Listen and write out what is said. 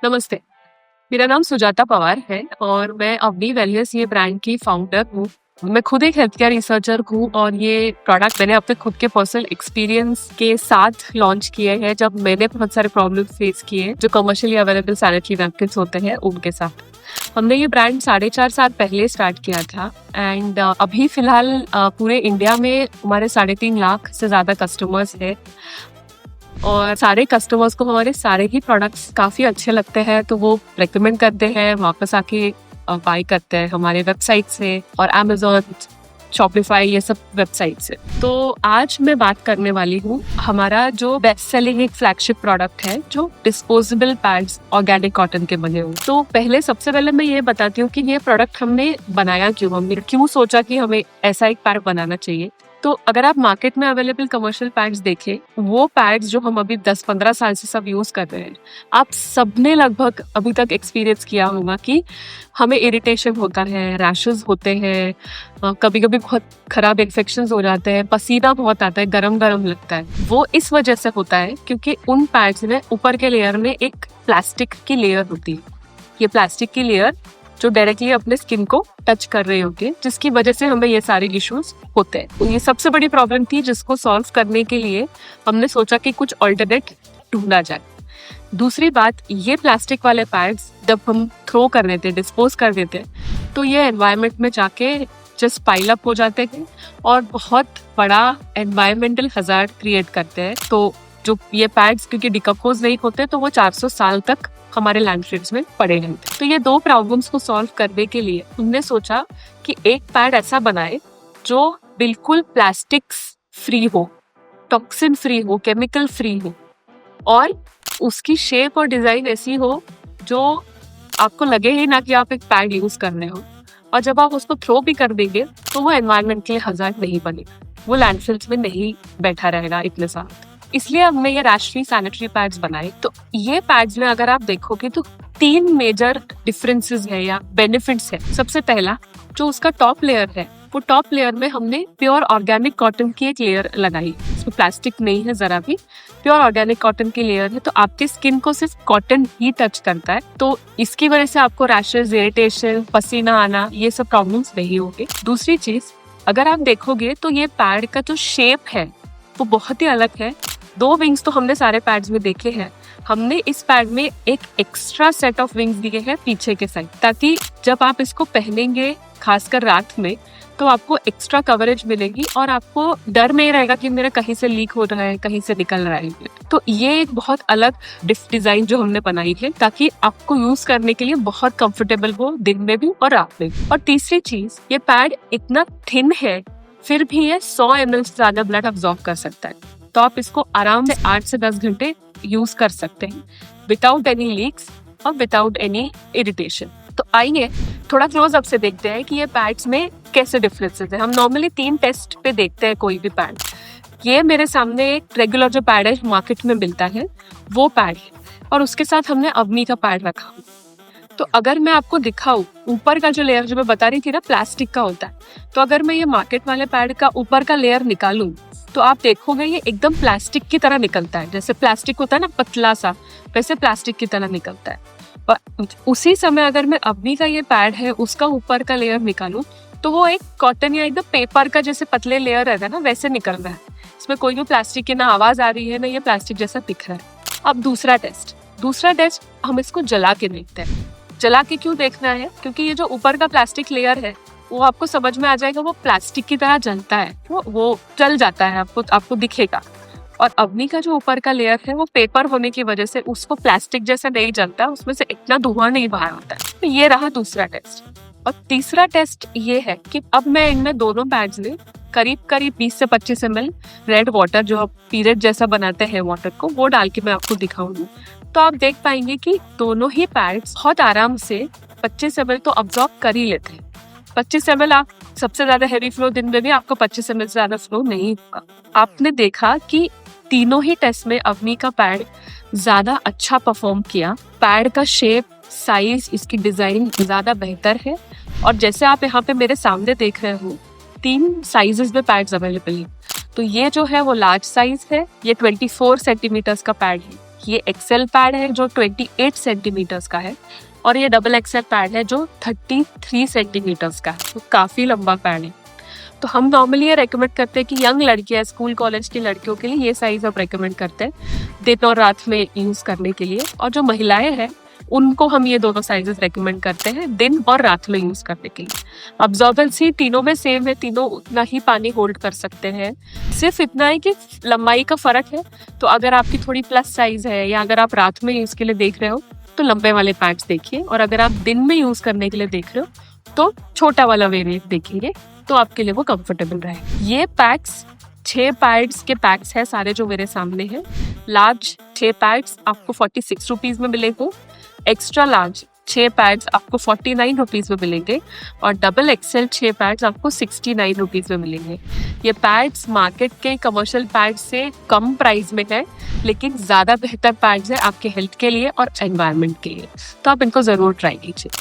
नमस्ते, मेरा नाम सुजाता पवार है और मैं अवनी वेलनेस ये ब्रांड की फाउंडर हूँ। मैं खुद एक हेल्थ केयर रिसर्चर हूँ और ये प्रोडक्ट मैंने अपने खुद के पर्सनल एक्सपीरियंस के साथ लॉन्च किए हैं जब मैंने बहुत सारे प्रॉब्लम फेस किए जो कमर्शियली अवेलेबल सैनिटरी नैपकिन्स होते हैं उनके साथ। हमने ये ब्रांड 4.5 साल पहले स्टार्ट किया था एंड अभी फिलहाल पूरे इंडिया में हमारे 3.5 लाख से ज़्यादा कस्टमर्स हैं और सारे कस्टमर्स को हमारे सारे ही प्रोडक्ट्स काफ़ी अच्छे लगते हैं तो वो रेकमेंड करते हैं, वापस आके बाय करते हैं हमारे वेबसाइट से और अमेज़ॉन, शॉपिफाई ये सब वेबसाइट से। तो आज मैं बात करने वाली हूँ हमारा जो बेस्ट सेलिंग एक फ्लैगशिप प्रोडक्ट है जो डिस्पोजेबल पैड्स ऑर्गेनिक कॉटन के बने हुए। तो सबसे पहले मैं ये बताती हूँ कि ये प्रोडक्ट हमने बनाया क्यों, हमने क्यों सोचा कि हमें ऐसा एक पैड बनाना चाहिए। तो अगर आप मार्केट में अवेलेबल कमर्शियल पैड्स देखें, वो पैड्स जो हम अभी 10-15 साल से सब यूज कर रहे हैं, आप सबने लगभग अभी तक एक्सपीरियंस किया होगा कि हमें इरिटेशन होता है, रैशेस होते हैं, कभी कभी बहुत खराब इन्फेक्शंस हो जाते हैं, पसीना बहुत आता है, गरम गरम लगता है। वो इस वजह से होता है क्योंकि उन पैड्स में ऊपर के लेयर में एक प्लास्टिक की लेयर होती है। ये प्लास्टिक की लेयर जो डायरेक्टली अपने स्किन को टच कर रहे होते हैं, जिसकी वजह से हमें ये सारे इश्यूज होते हैं। तो ये सबसे बड़ी प्रॉब्लम थी जिसको सॉल्व करने के लिए हमने सोचा कि कुछ ऑल्टरनेट ढूंढा जाए। दूसरी बात, ये प्लास्टिक वाले पैड्स जब हम थ्रो कर देते, डिस्पोज कर देते, तो ये एनवायरनमेंट में जाके जस्ट पाइल अप हो जाते हैं और बहुत बड़ा एनवायरमेंटल हजार्ड क्रिएट करते हैं। तो जो ये पैड्स क्योंकि डिकम्पोज नहीं होते तो वो 400 साल तक हमारे लैंडफिल्स में पड़े रहते। तो ये दो प्रॉब्लम्स को सॉल्व करने के लिए हमने सोचा कि एक पैड ऐसा बनाए जो बिल्कुल प्लास्टिक्स फ्री हो, टॉक्सिन फ्री हो, केमिकल फ्री हो और उसकी शेप और डिजाइन ऐसी हो जो आपको लगे ही ना कि आप एक पैड यूज कर रहे हो, और जब आप उसको थ्रो भी कर देंगे तो वो एनवायरनमेंट के लिए हजार्ड नहीं बनेगा, वो लैंडफिल्स में नहीं बैठा रहेगा इतने साल। इसलिए हमने ये राष्ट्रीय सैनिटरी पैड्स बनाए। तो ये पैड्स में अगर आप देखोगे तो 3 मेजर डिफरेंसेस है या बेनिफिट्स है। सबसे पहला, जो उसका टॉप लेयर है, वो टॉप लेयर में हमने प्योर ऑर्गेनिक कॉटन की एक लेयर लगाई। इसमें प्लास्टिक नहीं है जरा भी, प्योर ऑर्गेनिक कॉटन की लेयर है, तो आपके स्किन को सिर्फ कॉटन ही टच करता है। तो इसकी वजह से आपको रैशेस, इरिटेशन, पसीना आना, ये सब प्रॉब्लम्स नहीं होंगे। दूसरी चीज, अगर आप देखोगे तो ये पैड का जो शेप है वो बहुत ही अलग है। 2 विंग्स तो हमने सारे पैड्स में देखे हैं, हमने इस पैड में एक एक्स्ट्रा सेट ऑफ विंग्स दिए हैं पीछे के साइड, ताकि जब आप इसको पहनेंगे खासकर रात में तो आपको एक्स्ट्रा कवरेज मिलेगी और आपको डर नहीं रहेगा कि मेरा कहीं से लीक हो रहा है, कहीं से निकल रहा है। तो ये एक बहुत अलग डिजाइन जो हमने बनाई है ताकि आपको यूज करने के लिए बहुत कंफर्टेबल हो, दिन में भी और रात में भी। और तीसरी चीज, ये पैड इतना थिन है फिर भी ये 100 ml से ज्यादा ब्लड अब्सॉर्ब कर सकता है। तो आप इसको आराम से 8 से 10 घंटे यूज कर सकते हैं विदाउट एनी लीक्स और विदाउट एनी इरिटेशन। तो आइए थोड़ा क्लोज अप से देखते हैं कि ये पैड्स में कैसे डिफरेंसेस है। हम नॉर्मली 3 टेस्ट पे देखते हैं कोई भी पैड। ये मेरे सामने एक रेगुलर जो पैड है मार्केट में मिलता है वो पैड है और उसके साथ हमने अवनी का पैड रखा। तो अगर मैं आपको दिखाऊं, ऊपर का जो लेयर जो मैं बता रही थी ना प्लास्टिक का होता है, तो अगर मैं ये मार्केट वाले पैड का ऊपर का लेयर निकालूं तो आप देखोगे ये एकदम प्लास्टिक की तरह निकलता है। जैसे प्लास्टिक होता है ना पतला सा, वैसे प्लास्टिक की तरह निकलता है। और उसी समय अगर मैं अवनी का ये पैड है उसका ऊपर का लेयर निकालूं तो वो एक कॉटन या एकदम पेपर का जैसे पतले लेयर रहता है ना, वैसे निकल रहा है। इसमें कोई भी प्लास्टिक की ना आवाज आ रही है ना ये प्लास्टिक जैसा दिख रहा है। अब दूसरा टेस्ट हम इसको जला के देखते हैं। जला के क्यों देखना है? क्योंकि ये जो ऊपर का प्लास्टिक लेयर है वो आपको समझ में आ जाएगा, वो प्लास्टिक की तरह जलता है, वो जल जाता है, आपको दिखेगा। और अवनी का जो ऊपर का लेयर है वो पेपर होने की वजह से उसको प्लास्टिक जैसा नहीं जलता, उसमें से इतना धुआं नहीं बाहर आता है। तो ये रहा दूसरा टेस्ट। और तीसरा टेस्ट ये है कि अब मैं इनमें दोनों पैड्स में करीब 20 से 25 ml रेड वाटर, जो आप पीरियड जैसा बनाते हैं वाटर को, वो डाल के मैं आपको दिखाऊंगी। तो आप देख पाएंगे कि दोनों ही पैड्स बहुत आराम से 25 ml तो अब्सॉर्ब कर ही लेते हैं। 25 ml आप सबसे ज्यादा हैवी फ्लो दिन में भी आपको 25 ml से ज्यादा फ्लो नहीं होगा। आपने देखा कि तीनों ही टेस्ट में अवनी का पैड ज्यादा अच्छा परफॉर्म किया। पैड का शेप, साइज, इसकी डिजाइन ज्यादा बेहतर है। और जैसे आप यहाँ पे मेरे सामने देख रहे हो 3 साइजेस में पैड्स अवेलेबल है। तो ये जो है वो लार्ज साइज है, ये 24 सेंटीमीटर्स का पैड है। ये एक्सेल पैड है जो 28 सेंटीमीटर्स का है और ये डबल एक्सेल पैड है जो 33 सेंटीमीटर्स का है, तो काफ़ी लंबा पैड है। तो हम नॉर्मली ये रेकमेंड करते हैं कि यंग लड़कियां, स्कूल कॉलेज की लड़कियों के लिए ये साइज आप रेकमेंड करते हैं दिन और रात में यूज़ करने के लिए। और जो महिलाएं हैं उनको हम ये दोनों साइजेस रेकमेंड करते हैं दिन और रात में यूज़ करने के लिए। अब्जॉर्बेंसी तीनों में सेम है, तीनों उतना ही पानी होल्ड कर सकते हैं। सिर्फ इतना है कि लंबाई का फ़र्क है। तो अगर आपकी थोड़ी प्लस साइज़ है या अगर आप रात में यूज़ के लिए देख रहे हो तो लंबे वाले पैड्स देखिए, और अगर आप दिन में यूज़ करने के लिए देख रहे हो तो छोटा वाला वेरिएंट देखेंगे, तो आपके लिए वो कंफर्टेबल रहे। ये पैक्स 6 पैड्स के पैक्स है सारे जो मेरे सामने हैं। लार्ज 6 पैड्स आपको 46 रुपीज़ में मिलेंगे, एक्स्ट्रा लार्ज 6 पैड्स आपको 49 रुपीज़ में मिलेंगे और डबल एक्सेल 6 पैड्स आपको 69 रुपीज़ में मिलेंगे। ये पैड्स मार्केट के कमर्शियल पैड्स से कम प्राइस में है, लेकिन ज़्यादा बेहतर पैड्स है आपके हेल्थ के लिए और एनवायरनमेंट के लिए, तो आप इनको ज़रूर ट्राई कीजिए।